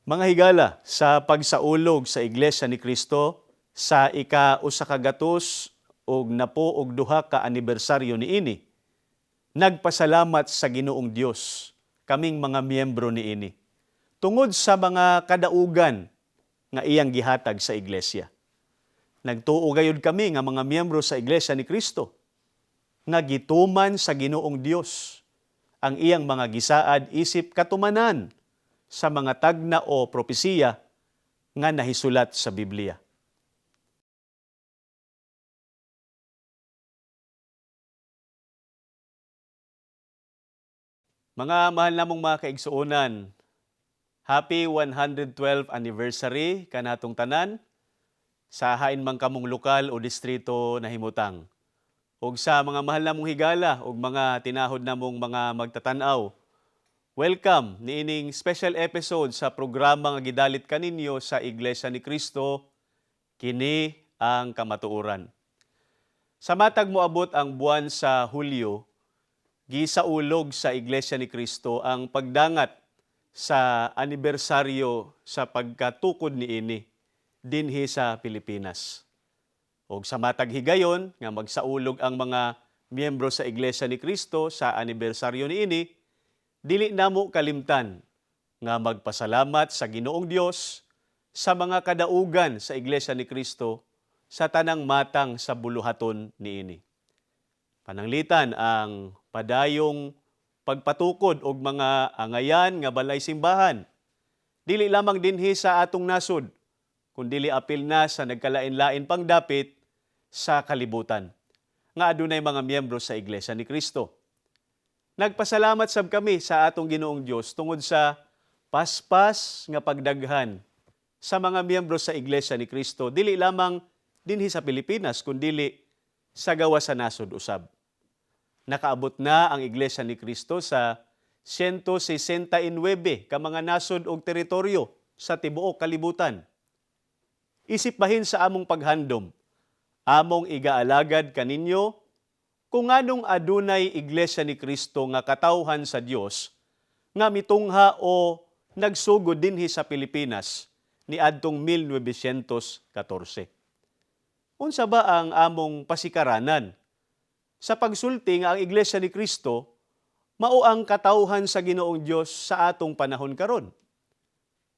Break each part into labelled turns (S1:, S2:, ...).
S1: Mga higala, sa pagsaulog sa Iglesia ni Cristo, sa ika-usa ka gatos og napo og duha ka anibersaryo niini, nagpasalamat sa Ginoong Dios kaming mga miyembro niini tungod sa mga kadaugan nga iyang gihatag sa iglesia. Nagtuo gayud kami nga mga miyembro sa Iglesia ni Cristo nga gituman sa Ginoong Dios ang iyang mga gisaad isip katumanan sa mga tagna o propesiya nga nahisulat sa Biblia. Mga mahal namong mga kaigsuonan, happy 112th anniversary kanatong tanan sa hain man kamong lokal o distrito na himutang. Ug sa mga mahal namong higala ug mga tinahod namong mga magtatanaw, welcome niining special episode sa programa nga gidalit kaninyo sa Iglesia ni Cristo, kini ang kamatuoran. Sa matag moabot ang buwan sa Hulyo, gisaulog sa Iglesia ni Cristo ang pagdangat sa anibersaryo sa pagkatukod niini dinhi sa Pilipinas. O sa matag higayon nga magsaulog ang mga miyembro sa Iglesia ni Cristo sa anibersaryo niini, dili namo kalimtan nga magpasalamat sa Ginoong Dios sa mga kadaugan sa Iglesia ni Cristo sa tanang matang sa buluhaton niini. Pananglitan ang padayong pagpatukod og mga angayan nga balay simbahan. Dili lamang dinhi sa atong nasod, kundi apil na sa nagkalain-lain pang dapit sa kalibutan nga adunay mga miyembro sa Iglesia ni Cristo. Nagpasalamat sab kami sa atong Ginoong Dios tungod sa paspas nga pagdaghan sa mga miyembro sa Iglesia ni Cristo, dili lamang dinhi sa Pilipinas kundi sa gawas sa nasod usab. Nakaabot na ang Iglesia ni Cristo sa 169 ka mga nasod ug teritoryo sa tibuok kalibutan. Isip bahin sa among paghandom, among igaalagad kaninyo kung anong adunay Iglesia ni Cristo nga katawhan sa Dios nga mitungha o nagsugod dinhi sa Pilipinas ni adtong 1914. Unsa ba ang among pasikaranan? Sa pagsulti nga ang Iglesia ni Cristo mao ang katawhan sa Ginoong Dios sa atong panahon karon.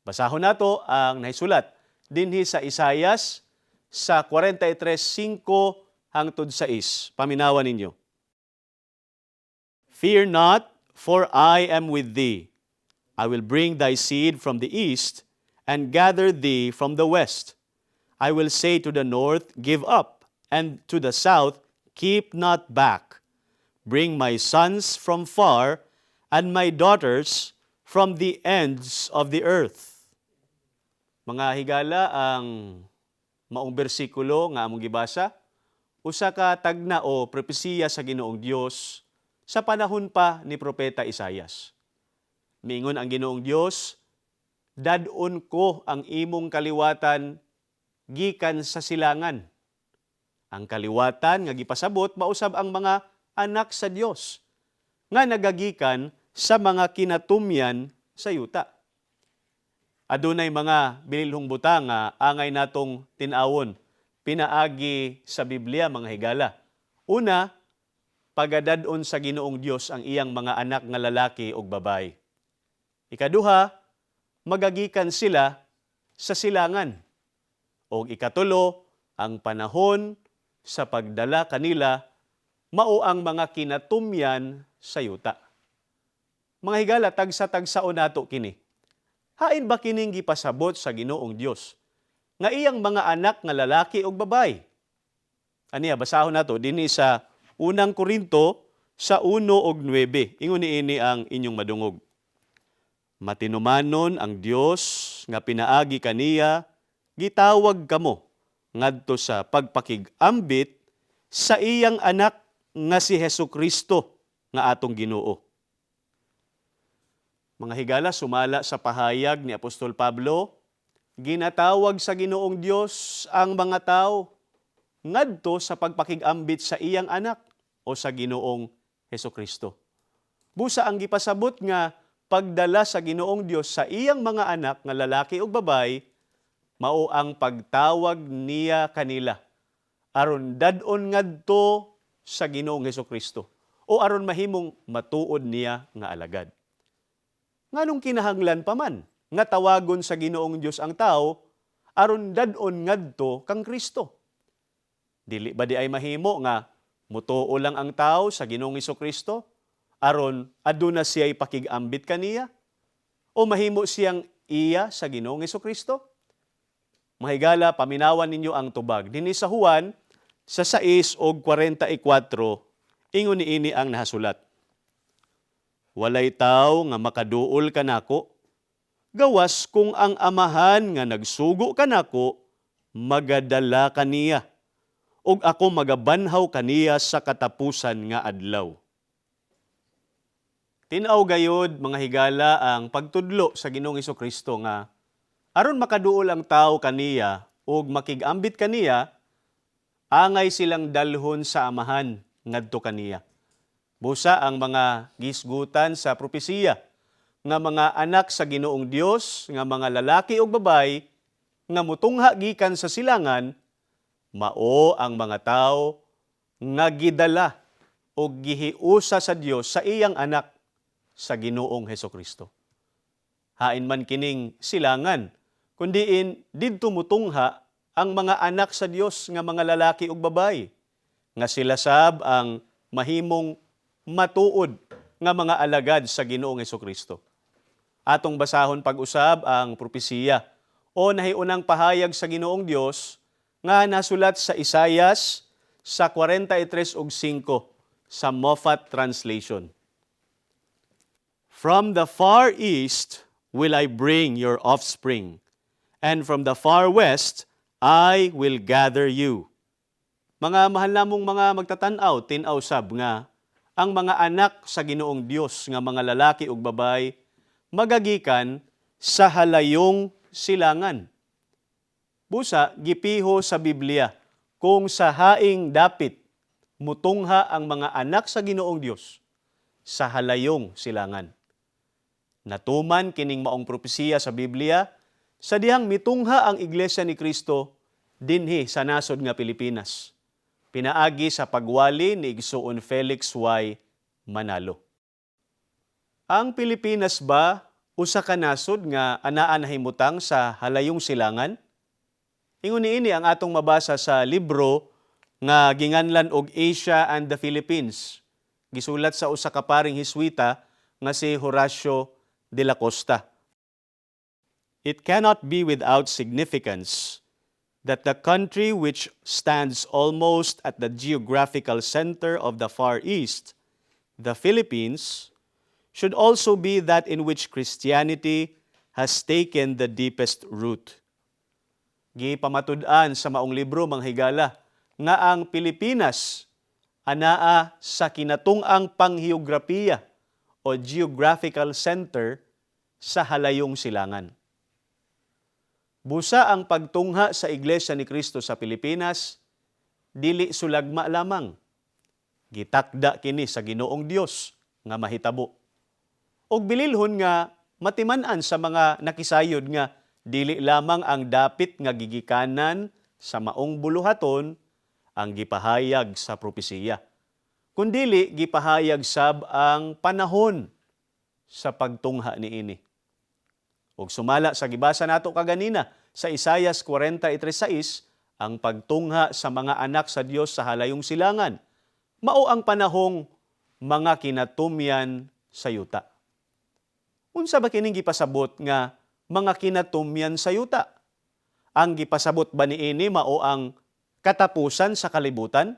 S1: Basahon nato ang nahisulat dinhi sa Isaias sa 43:5 hangtod 6. Paminawan ninyo. Fear not, for I am with thee. I will bring thy seed from the east and gather thee from the west. I will say to the north, give up, and to the south, keep not back. Bring my sons from far, and my daughters from the ends of the earth. Mga higala, ang maong bersikulo nga among gibasa, usa ka tagna o propesiya sa Ginoong Dios sa panahon pa ni Propeta Isaias. Miingon ang Ginoong Dios, dadon ko ang imong kaliwatan gikan sa silangan. Ang kaliwatan nga gipasabot mausab ang mga anak sa Dios nga nagagikan sa mga kinatumyan sa yuta. Adunay mga binilhong buta nga angay natong tin-awon pinaagi sa Biblia, mga higala. Una, pagadadon sa Ginoong Dios ang iyang mga anak nga lalaki ug babaye. Ikaduha, magagikan sila sa silangan. Og ikatulo, ang panahon sa pagdala kanila mao ang mga kinatumyan sa yuta. Mga higala, tagsa-tagsaon nato kini. Hain ba kining gipasabot sa Ginoong Dios nga iyang mga anak nga lalaki ug babaye? Aniya, basahon nato dinhi sa 1 Korinto sa 1 ug 9. Ingon niini ang inyong madungog. Matinumanon ang Dios nga pinaagi kaniya, gitawag kamo ngadto sa pagpakig-ambit sa iyang anak nga si Hesukristo nga atong Ginoo. Mga higala, sumala sa pahayag ni Apostol Pablo, ginatawag sa Ginoong Dios ang mga tao ngadto sa pagpakig-ambit sa iyang anak o sa Ginoong Hesukristo. Busa ang gipasabot nga pagdala sa Ginoong Dios sa iyang mga anak nga lalaki ug babay mao ang pagtawag niya kanila aron dadon ngadto sa Ginoong Hesukristo o aron mahimong matuod niya nga alagad. Nganong kinahanglan pa man nga tawagon sa Ginoong Dios ang tao aron dadon ngadto kang Kristo? Dili ba di ay mahimo nga mutuo lang ang tao sa Ginoong Hesukristo aron aduna siya'y pakig-ambit kaniya? O mahimo siyang iya sa Ginoong Hesukristo? Mahigala, paminawan ninyo ang tubag. Dinhi sa Juan, sa 6 og 44, ingon niini ang nahasulat. Walay tao nga makaduol kanako, gawas kung ang amahan nga nagsugo kanako, magadala kaniya, ug ako magabanhaw kaniya sa katapusan nga adlaw. Tinaw gayod mga higala ang pagtudlo sa Ginoong Hesukristo nga aron makaduol ang tao kaniya ug makig-ambit kaniya, angay silang dalhon sa amahan ngadto kaniya. Busa ang mga gisgutan sa propesiya nga mga anak sa Ginoong Dios nga mga lalaki ug babay nga mutungha gikan sa silangan, mao ang mga tao nga gidala ug gihiusa sa Dios sa iyang anak sa Ginoong Hesukristo. Hain man kining silangan, kundiin didto mutungha ang mga anak sa Dios nga mga lalaki ug babay, nga sila sab ang mahimong matuod nga mga alagad sa Ginoong Hesukristo. Atong basahon pag-usab ang propesiya o nahiunang pahayag sa Ginoong Dios nga nasulat sa Isaias sa 43 ug 5 sa Moffat Translation. From the far east will I bring your offspring, and from the far west I will gather you. Mga mahal namong mga magtatanaw, tinaw sab nga, ang mga anak sa Ginoong Dios nga mga lalaki ug babay, magagikan sa halayong silangan. Busa, gipiho sa Biblia, kung sa haing dapit, mutungha ang mga anak sa Ginoong Dios sa halayong silangan. Natuman kining maong propesiya sa Biblia, sa dihang mitungha ang Iglesia ni Kristo dinhi sa nasod nga Pilipinas. Pinaagi sa pagwali ni Igsoon Felix Y. Manalo. Ang Pilipinas ba usa ka nasod nga anaa nahimutang sa halayong silangan? Ingon niini ang atong mabasa sa libro nga ginganlan og Asia and the Philippines. Gisulat sa usa ka paring Hiswita nga si Horacio de la Costa. It cannot be without significance that the country which stands almost at the geographical center of the Far East, the Philippines, should also be that in which Christianity has taken the deepest root. Gipamatud-an sa maong libro mga higala nga ang Pilipinas anaa sa kinatung-ang pangheograpiya o geographical center sa halayong silangan. Busa ang pagtungha sa Iglesia ni Kristo sa Pilipinas, dili sulagma lamang. Gitakda kini sa Ginoong Dios nga mahitabo. Og bililhon nga matiman-an sa mga nakisayod nga dili lamang ang dapit nga gigikanan sa maong buluhaton ang gipahayag sa propesiya, kundili gipahayag sab ang panahon sa pagtungha niini. Ug sumala sa gibasa nato kaganina sa Isaias 43:6, ang pagtungha sa mga anak sa Dios sa halayong silangan, mao ang panahong mga kinatumyan sa yuta. Unsa ba kining gipasabot nga mga kinatumyan sa yuta? Ang gipasabot ba niini mao ang katapusan sa kalibutan?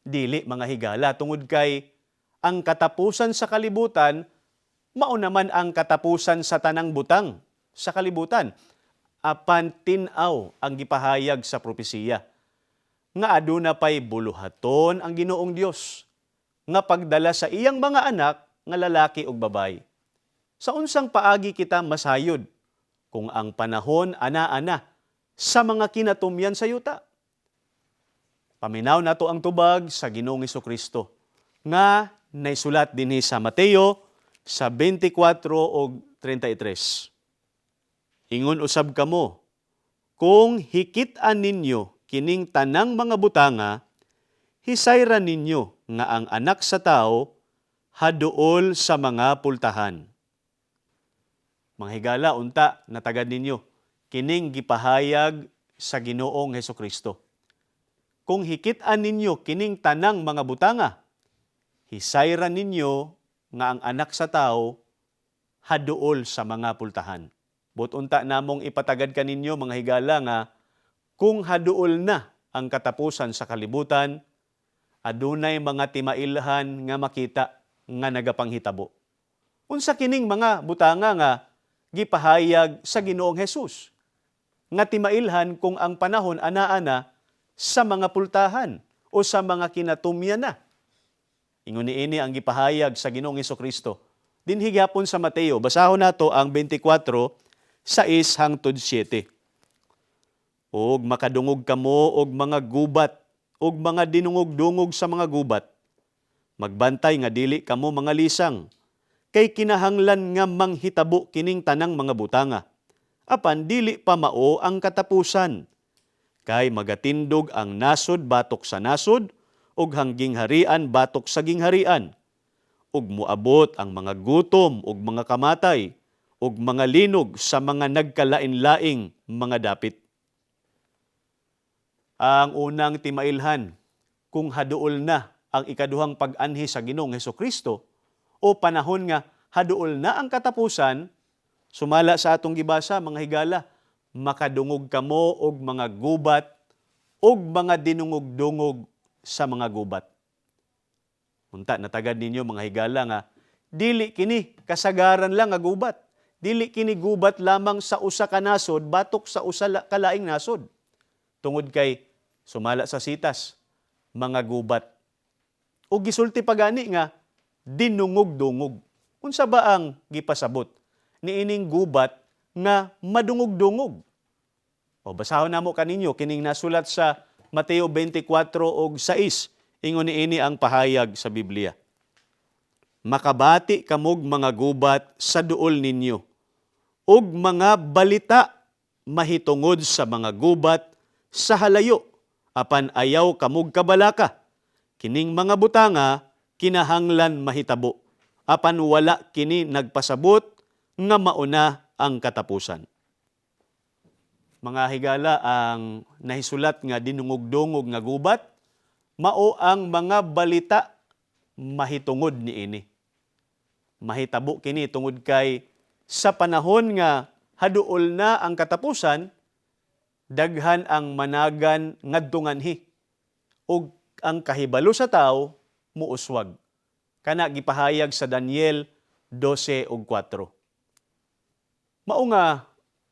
S1: Dili mga higala, tungod kay ang katapusan sa kalibutan mao naman ang katapusan sa tanang butang sa kalibutan. Apan tin-aw ang gipahayag sa propesiya nga aduna pay buluhaton ang Ginoong Dios nga pagdala sa iyang mga anak nga lalaki ug babay. Sa unsang paagi kita masayod kung ang panahon ana-ana sa mga kinatumyan sa yuta? Paminaw nato ang tubag sa Ginoong Hesukristo nga naisulat dinhi sa Mateo sa 24 o 33. Ingon usab kamo, kung hikit-an ninyo kining tanang mga butanga, hisayran ninyo nga ang anak sa tao haduol sa mga pultahan. Mga higala, unta, natagad ninyo, kining gipahayag sa Ginoong Hesukristo. Kung hikit-an ninyo kining tanang mga butanga, hisayran ninyo nga ang anak sa tao haduol sa mga pultahan. But unta namong ipatagad kaninyo mga higala nga kung haduol na ang katapusan sa kalibutan, adunay mga timailhan nga makita nga nagapanghitabo. Unsa kining mga butanga nga gipahayag sa Ginoong Hesus nga timailhan kung ang panahon anaa na sa mga pultahan o sa mga kinatumya na. Ingon niini ang gipahayag sa Ginoong Hesukristo. Dinhi gyapon sa Mateo, basahon nato ang 24:6-7. Og makadungog kamo og mga gubat og mga dinungog-dungog sa mga gubat. Magbantay nga dili kamo mga lisang, kay kinahanglan nga manghitabo kining tanang mga butanga. Apan dili pa mao ang katapusan. Kay magatindog ang nasod batok sa nasod, ug hangging harian batok sa gingharian. Ug muabot ang mga gutom ug mga kamatay, ug mga linog sa mga nagkalain-laing mga dapit. Ang unang timailhan, kung haduol na ang ikaduhang pag-anhi sa Ginoong Hesukristo, o panahon nga haduol na ang katapusan, sumala sa atong gibasa, mga higala, makadungog kamo og mga gubat og mga dinungog-dungog sa mga gubat. Unta, natagad ninyo mga higala nga, dili kini kasagaran lang nga gubat. Dili kini gubat lamang sa usa ka nasod, batok sa usa kalaing nasod. Tungod kay sumala sa sitas, mga gubat. O gisulti pa gani nga, dinungog-dungog. Unsa ba ang gipasabot? Niining gubat nga madungog-dungog. O basahon namo kaninyo, kining nasulat sa Mateo 24:6. Ingon niini ang pahayag sa Biblia. Makabati kamog mga gubat sa duol ninyo, ug mga balita mahitungod sa mga gubat sa halayo, apan ayaw kamog kabalaka. Kining mga butanga kinahanglan mahitabo, apan wala kini nagpasabot nga mauna ang katapusan. Mga higala, ang nahisulat nga dinungog-dungog nga gubat, mao ang mga balita mahitungod niini. Mahitabo kini tungod kay sa panahon nga haduol na ang katapusan, daghan ang managan ngadto nganhi ug ang kahibalo sa tawo muuswag. Kana gipahayag sa Daniel 12:4. Mao nga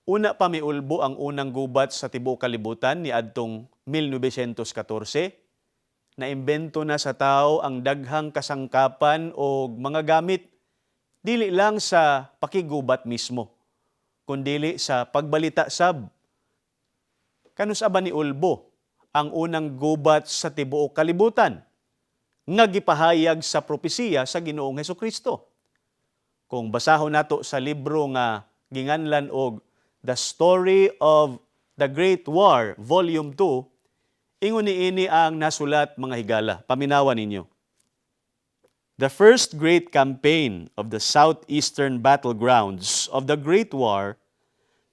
S1: una pa miulbo ang unang gubat sa tibuok kalibutan ni adtong 1914. Naimbento na sa tao ang daghang kasangkapan o mga gamit, dili lang sa pakigubat mismo, kundili sa pagbalita sab. Kanus ba ni ulbo ang unang gubat sa tibuok kalibutan nga gipahayag sa propesiya sa Ginoong Hesukristo? Kung basahon nato sa libro nga ginganlan og The Story of the Great War, Volume 2, ingon niini ang nasulat mga higala. Paminawan ninyo. The first great campaign of the southeastern battlegrounds of the Great War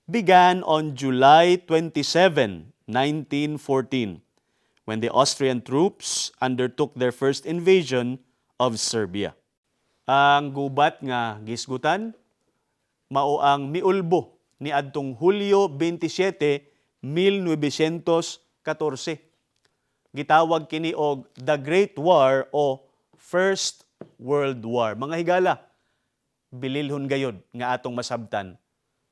S1: began on July 27, 1914, when the Austrian troops undertook their first invasion of Serbia. Ang gubat nga gisgutan, mao ang miulbo ni adtong Hulyo 27, 1914. Gitawag kini og The Great War o First World War. Mga higala, bililhon gayod nga atong masabtan.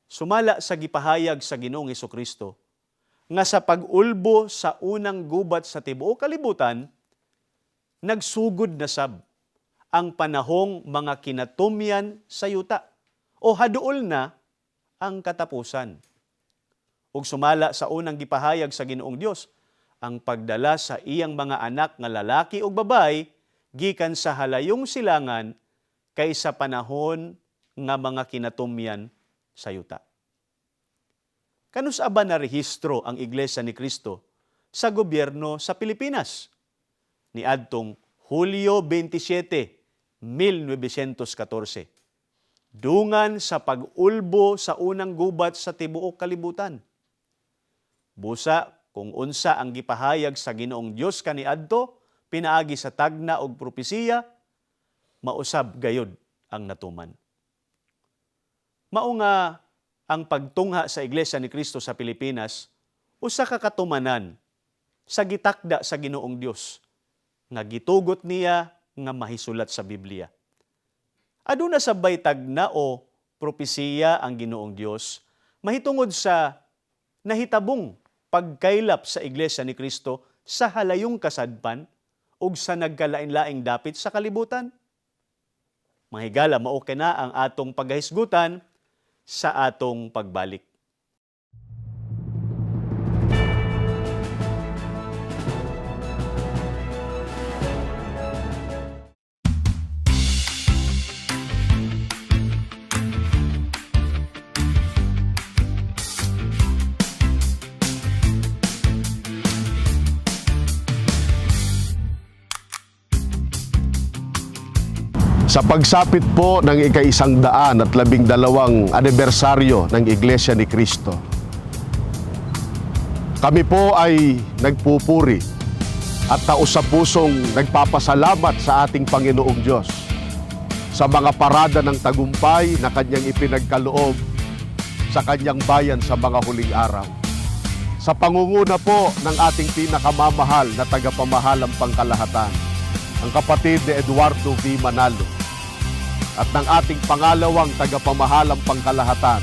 S1: Sumala sa gipahayag sa Ginoong Hesukristo nga sa pag-ulbo sa unang gubat sa tibuok kalibutan, nagsugod na sab ang panahong mga kinatumyan sa yuta o haduol na ang katapusan. Ug sumala sa unang gipahayag sa Ginoong Dios, ang pagdala sa iyang mga anak nga lalaki o babay gikan sa halayong silangan kaysa panahon nga mga kinatumyan sa yuta. Kanus aba na rehistro ang Iglesia ni Cristo sa gobyerno sa Pilipinas? Ni adtong Hulyo 27, 1914. Dungan sa pag-ulbo sa unang gubat sa tibuok kalibutan. Busa kung unsa ang gipahayag sa Ginoong Dios kaniadto pinaagi sa tagna og propesiya, mausab gayud ang natuman. Mao nga ang pagtungha sa Iglesia ni Cristo sa Pilipinas usa ka katumanan sa gitakda sa Ginoong Dios nga gitugot niya nga mahisulat sa Biblia. Aduna sabay tagna o propesiya ang Ginoong Dios mahitungod sa nahitabong pagkaylap sa Iglesia ni Cristo sa halayong kasadpan ug sa nagkalain-laing dapit sa kalibutan. Mahigala mao na ang atong paghisgutan sa atong pagbalik.
S2: Sa pagsapit po ng ika-112 anibersaryo ng Iglesia ni Cristo, kami po ay nagpupuri at taus-pusong nagpapasalamat sa ating Panginoong Diyos sa mga parada ng tagumpay na Kanyang ipinagkaloob sa Kanyang bayan sa mga huling araw. Sa pangunguna po ng ating pinakamamahal na tagapamahalang pangkalahatan, ang kapatid ni Eduardo V. Manalo, at ng ating pangalawang tagapamahalang pangkalahatan,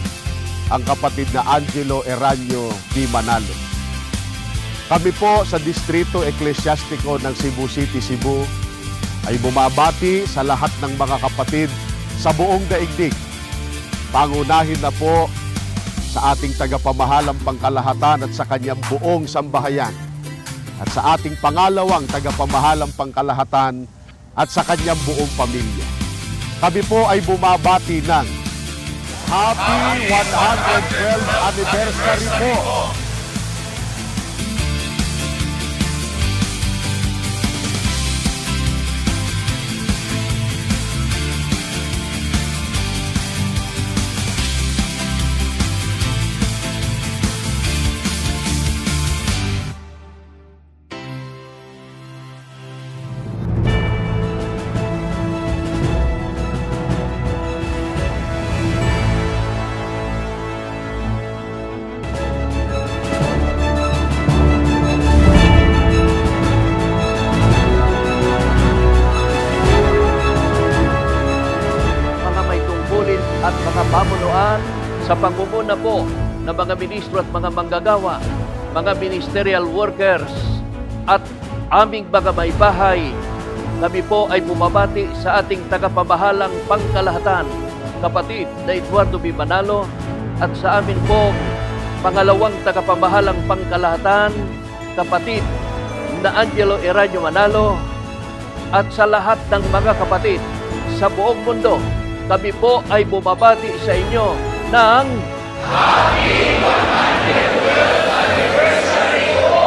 S2: ang kapatid na Angelo Eranio V. Manalo. Kami po sa Distrito Eklesyastiko ng Cebu City, Cebu, ay bumabati sa lahat ng mga kapatid sa buong daigdig. Pangunahin na po sa ating tagapamahalang pangkalahatan at sa kanyang buong sambahayan, at sa ating pangalawang tagapamahalang pangkalahatan at sa kanyang buong pamilya. Kami po ay bumabati ng Happy 112th Anniversary po!
S3: at mga pamunuan sa pangunguna po ng mga ministro at mga manggagawa, mga ministerial workers at aming mga may bahay. Kami po ay bumabati sa ating tagapamahalang pangkalahatan, kapatid na Eduardo V. Manalo, at sa amin po pangalawang tagapamahalang pangkalahatan, kapatid na Angelo Eranio Manalo, at sa lahat ng mga kapatid sa buong mundo. Kami po ay bumabati sa inyo ng Happy 112th Anniversary po!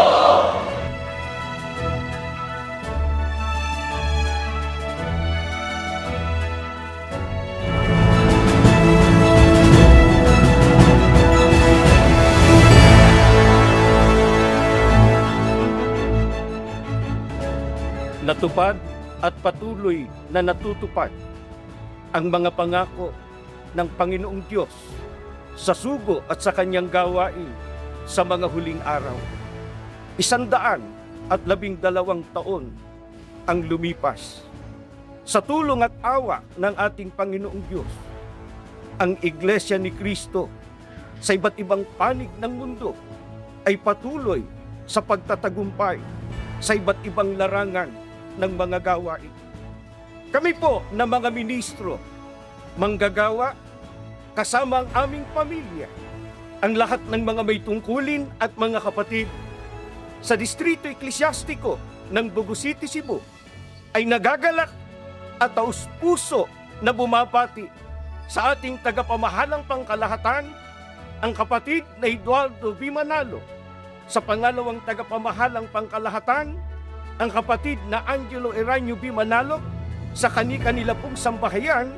S4: Natupad at patuloy na natutupad ang mga pangako ng Panginoong Diyos sa sugo at sa kanyang gawain sa mga huling araw. 112 taon ang lumipas. Sa tulong at awa ng ating Panginoong Diyos, ang Iglesia ni Cristo sa iba't ibang panig ng mundo ay patuloy sa pagtatagumpay sa iba't ibang larangan ng mga gawain. Kami po na mga ministro, manggagawa, kasama ang aming pamilya, ang lahat ng mga may tungkulin at mga kapatid sa Distrito Eklesyastiko ng Cebu City, Cebu ay nagagalak at taus-puso na bumabati sa ating tagapamahalang pangkalahatan, ang kapatid na Eduardo V. Manalo. Sa pangalawang tagapamahalang pangkalahatan, ang kapatid na Angelo Eranio B. Manalo, sa kani-kanila pong sambahayan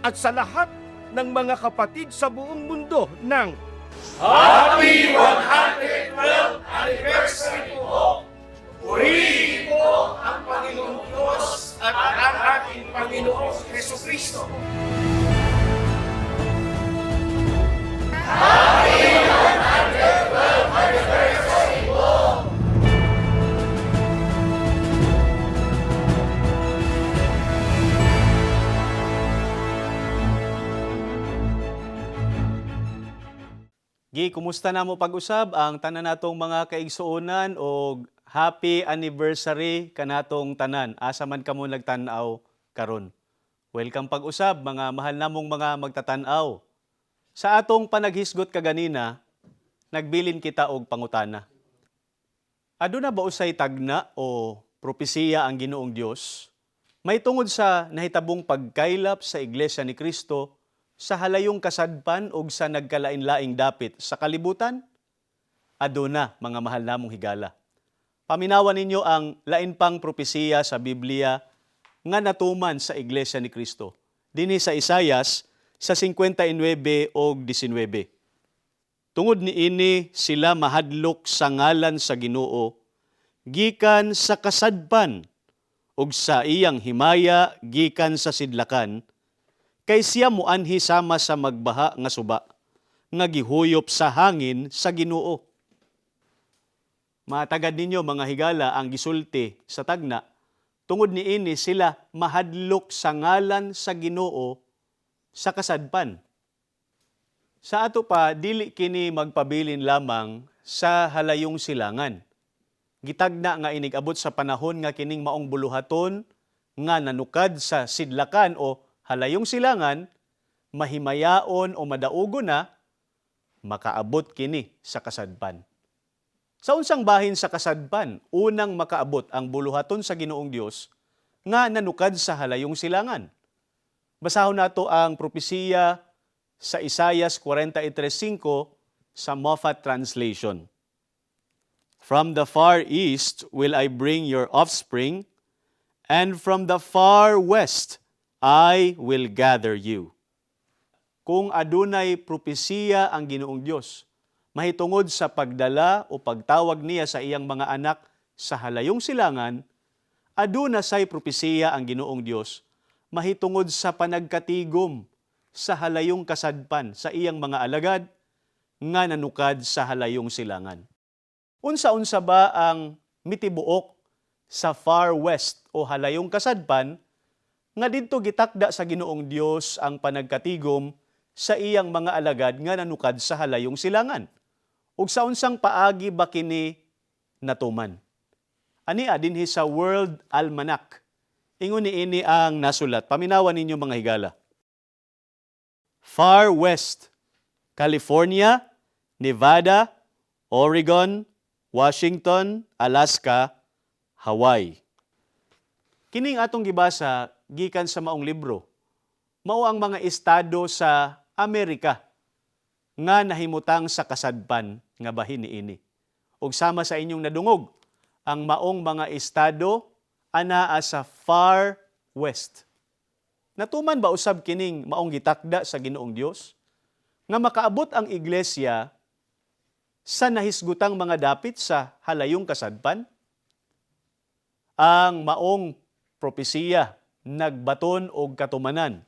S4: at sa lahat ng mga kapatid sa buong mundo ng Happy 112th Anniversary po! Purihin po ang Panginoong Diyos at ang ating Panginoong Jesucristo.
S1: Gi, kumusta na mo pag-usab ang tanan natong mga kaigsuonan o happy anniversary kanatong tanan. Asa man kamo nagtan-aw karon. Welcome pag-usab mga mahal namong mga magtatan-aw. Sa atong panaghisgot kaganina, nagbilin kita og pangutana. Aduna ba usay tagna o propesiya ang Ginoong Dios? May tungod sa nahitabong pagkaylap sa Iglesia ni Kristo sa halayong kasadpan o sa nagkalain-laing dapit sa kalibutan? Aduna, mga mahal namong higala. Paminawan ninyo ang lain pang propesiya sa Biblia nga natuman sa Iglesia ni Kristo. Dinhi sa Isayas sa 59 o 19. Tungod ni ini sila mahadlok sa ngalan sa Ginoo, gikan sa kasadpan, ug sa iyang himaya gikan sa sidlakan, kay siya muanhi sama sa magbaha nga suba, nga gihuyop sa hangin sa Ginoo. Matagad ninyo mga higala ang gisulti sa tagna, tungod ni ini sila mahadlok sa ngalan sa Ginoo sa kasadpan. Sa ato pa, dili kini magpabilin lamang sa halayong silangan. Gitagna nga inigabot sa panahon nga kining maong buluhaton nga nanukad sa sidlakan o halayong silangan, mahimayaon o madaugo na, makaabot kini sa kasadpan. Sa unsang bahin sa kasadpan, unang makaabot ang buluhaton sa Ginoong Dios nga nanukad sa halayong silangan. Basahon nato ang propesiya sa Isayas 43:5 sa Moffat Translation. From the far east will I bring your offspring, and from the far west I will gather you. Kung adunay propesiya ang Ginoong Dios, mahitungod sa pagdala o pagtawag niya sa iyang mga anak sa halayong silangan, aduna say propesiya ang Ginoong Dios, mahitungod sa panagkatigom sa halayong kasadpan sa iyang mga alagad nga nanukad sa halayong silangan. Unsa-unsa ba ang mitibuok sa far west o halayong kasadpan nga didto gitakda sa Ginoong Dios ang panagkatigom sa iyang mga alagad nga nanukad sa halayong silangan? Ug sa unsang paagi ba kini natuman? Ani dinhi sa World Almanac. Ingon niini ang nasulat. Paminawan ninyo mga higala. Far west, California, Nevada, Oregon, Washington, Alaska, Hawaii. Kining atong gibasa gikan sa maong libro. Mao ang mga estado sa Amerika nga nahimutang sa kasadpan nga bahin niini. Ug sama sa inyong nadungog, ang maong mga estado anaa sa far west. Natuman ba usab kining maong gitakda sa Ginoong Dios nga makaabot ang iglesia sa nahisgutang mga dapit sa halayong kasadpan? Ang maong propesiya nagbaton og katumanan.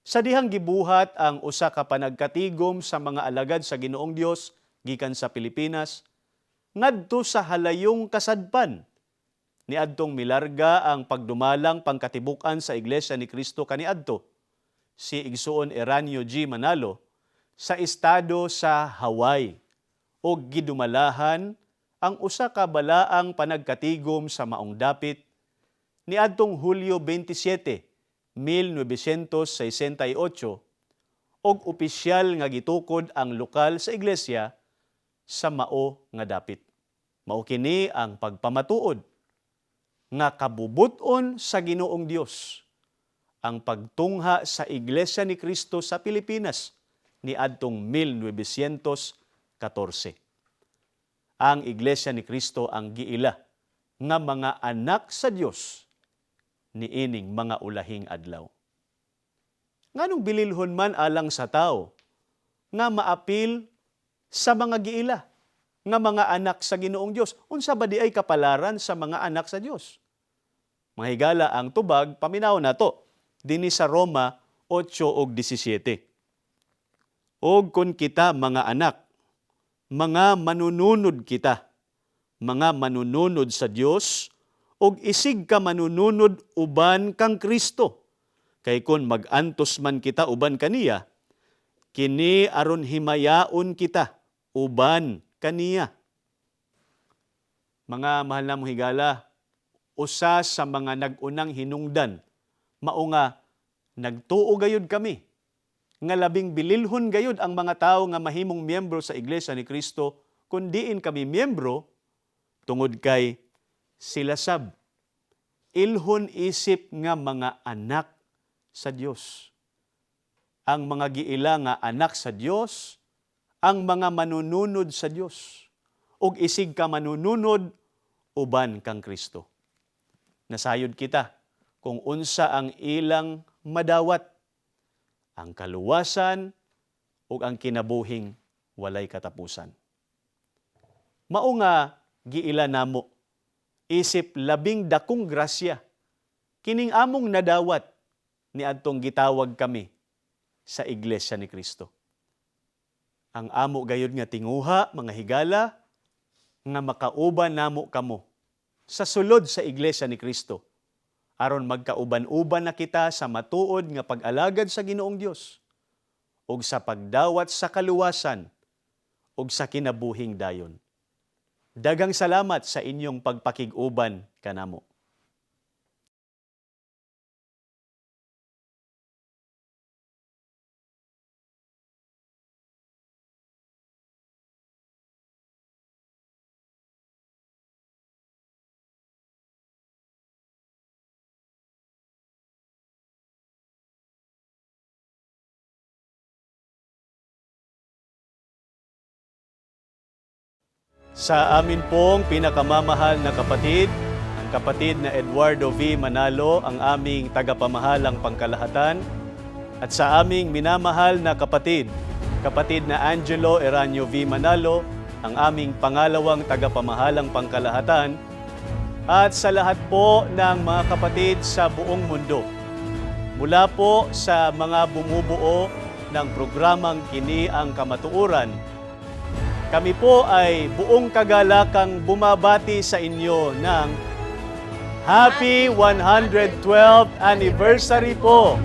S1: Sa dihang gibuhat ang usa ka panagkatigom sa mga alagad sa Ginoong Dios gikan sa Pilipinas ngadto sa halayong kasadpan. Niadtong milarga ang pagdumalang pangkatibuk-an sa Iglesia ni Kristo kaniadto si Igsoon Eranio G. Manalo sa estado sa Hawaii ug gidumalahan ang usa ka balaang panagkatigom sa maong dapit niadtong Hulyo 27, 1968 og opisyal nga gitukod ang lokal sa iglesia sa mao nga dapit. Mao kini ang pagpamatuod nga kabubuton sa Ginoong Dios ang pagtungha sa Iglesia ni Cristo sa Pilipinas ni adtong 1914. Ang Iglesia ni Cristo ang giila nga mga anak sa Dios niining mga ulahing adlaw. Nganong bililhon man alang sa tao nga maapil sa mga giila nga mga anak sa Ginoong Dios? Unsa ba di ay kapalaran sa mga anak sa Dios? Mga higala, ang tubag paminaw nato dinhi sa Roma 8:17. Og kun kita mga anak, mga manununod kita, mga manununod sa Dios, og isig ka manununod uban kang Kristo. Kay kun mag-antos man kita uban kaniya, kini aron himayaon kita uban kaniya. Mga mahal na mong higala, usa sa mga nag-unang hinungdan, mao nga nagtuo gayud kami, nga labing bililhon gayud ang mga tao nga mahimong miyembro sa Iglesia ni Cristo, kun diin kami miyembro, tungod kay sila sab, ilhon isip nga mga anak sa Dios. Ang mga giila nga anak sa Dios, ang mga manununod sa Dios, ug isig ka manununod uban kang Kristo. Nasayod kita kung unsa ang ilang madawat, ang kaluwasan ug ang kinabuhing walay katapusan. Mao nga giila namo, isip labing dakong grasya, kining among nadawat ni adtong gitawag kami sa Iglesia ni Cristo. Ang amo gayud nga tinguha, mga higala, nga makauban namo kamo sa sulod sa Iglesia ni Cristo, aron magkauban-uban na kita sa matuod nga pag-alagad sa Ginoong Dios ug sa pagdawat sa kaluwasan ug sa kinabuhing dayon. Daghang salamat sa inyong pagpakig-uban kanamo. Sa amin pong pinakamamahal na kapatid, ang kapatid na Eduardo V. Manalo, ang aming tagapamahalang pangkalahatan, at sa aming minamahal na kapatid, kapatid na Angelo Eranio V. Manalo, ang aming pangalawang tagapamahalang pangkalahatan, at sa lahat po ng mga kapatid sa buong mundo. Mula po sa mga bumubuo ng programang Kini ang Kamatuuran, kami po ay buong kagalakang bumabati sa inyo ng Happy 112th Anniversary po